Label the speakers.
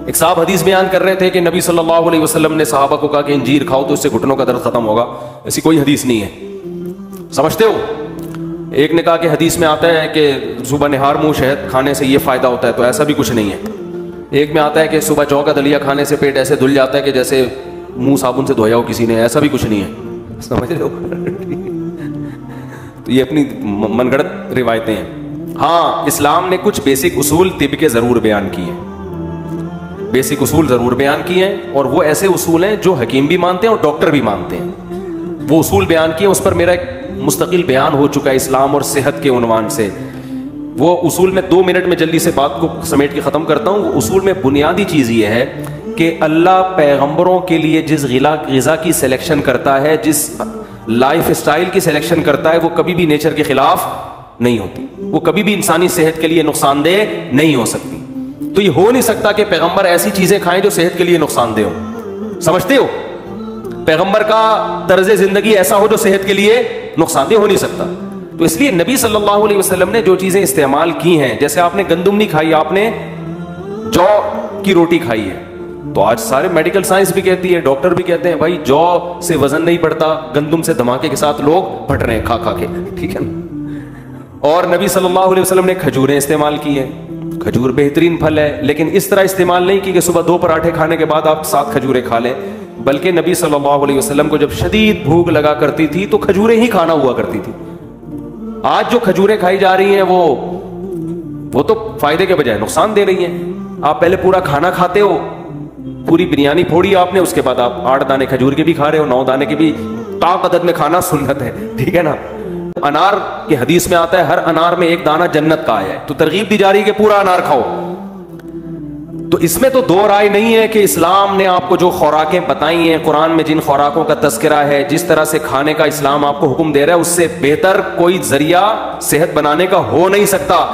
Speaker 1: ایک صاحب حدیث بیان کر رہے تھے کہ نبی صلی اللہ علیہ وسلم نے صحابہ کو کہا کہ انجیر کھاؤ تو اس سے گھٹنوں کا درد ختم ہوگا. ایسی کوئی حدیث نہیں ہے, سمجھتے ہو. ایک نے کہا کہ حدیث میں آتا ہے کہ صبح نہار منہ شہد کھانے سے یہ فائدہ ہوتا ہے, تو ایسا بھی کچھ نہیں ہے. ایک میں آتا ہے کہ صبح جو کا دلیا کھانے سے پیٹ ایسے دھل جاتا ہے کہ جیسے منہ صابن سے دھویا ہو کسی نے, ایسا بھی کچھ نہیں ہے, سمجھ رہے ہو. تو یہ اپنی من گھڑت روایتیں ہیں. ہاں, اسلام نے کچھ بیسک اصول طب کے ضرور بیان کیے ہیں, بیسک اصول ضرور بیان کیے ہیں, اور وہ ایسے اصول ہیں جو حکیم بھی مانتے ہیں اور ڈاکٹر بھی مانتے ہیں. وہ اصول بیان کیے, اس پر میرا ایک مستقل بیان ہو چکا ہے اسلام اور صحت کے عنوان سے. وہ اصول میں 2 منٹ میں جلدی سے بات کو سمیٹ کے ختم کرتا ہوں. وہ اصول میں بنیادی چیز یہ ہے کہ اللہ پیغمبروں کے لیے جس غذا کی سلیکشن کرتا ہے, جس لائف اسٹائل کی سلیکشن کرتا ہے, وہ کبھی بھی نیچر کے خلاف نہیں ہوتی, وہ کبھی بھی انسانی صحت کے لیے نقصان دہ نہیں ہو سکتی. تو یہ ہو نہیں سکتا کہ پیغمبر ایسی چیزیں کھائیں جو صحت کے لیے نقصان دہ ہو. سمجھتے ہو, پیغمبر کا طرز زندگی ایسا ہو جو صحت کے لیے نقصان دہ ہو نہیں سکتا. تو اس لیے نبی صلی اللہ علیہ وسلم نے جو چیزیں استعمال کی ہیں, جیسے آپ نے گندم نہیں کھائی, آپ نے جو کی روٹی کھائی ہے, تو آج سارے میڈیکل سائنس بھی کہتی ہے, ڈاکٹر بھی کہتے ہیں بھائی جو سے وزن نہیں بڑھتا, گندم سے دھماکے کے ساتھ لوگ پھٹ رہے ہیں کھا کھا کے, ٹھیک ہے نا. اور نبی صلی اللہ علیہ وسلم نے کھجوریں استعمال کی ہیں. کھجور بہترین پھل ہے, لیکن اس طرح استعمال نہیں کی کہ صبح 2 پراٹھے کھانے کے بعد آپ 7 کھجوریں کھا لیں, بلکہ نبی صلی اللہ علیہ وسلم کو جب شدید بھوک لگا کرتی تھی تو کھجوریں ہی کھانا ہوا کرتی تھی. آج جو کھجوریں کھائی جا رہی ہیں وہ تو فائدے کے بجائے نقصان دے رہی ہیں. آپ پہلے پورا کھانا کھاتے ہو, پوری بریانی پھوڑی آپ نے, اس کے بعد آپ 8 دانے کھجور کے بھی کھا رہے ہو, 9 دانے کے بھی. طاق عدد میں کھانا سنت ہے, ٹھیک ہے نا. انار کی حدیث میں آتا ہے ہر انار میں 1 دانہ جنت کا آیا ہے, تو ترغیب دی جا رہی ہے کہ پورا انار کھاؤ. تو اس میں تو 2 رائے نہیں ہے کہ اسلام نے آپ کو جو خوراکیں بتائی ہیں, قرآن میں جن خوراکوں کا تذکرہ ہے, جس طرح سے کھانے کا اسلام آپ کو حکم دے رہا ہے, اس سے بہتر کوئی ذریعہ صحت بنانے کا ہو نہیں سکتا.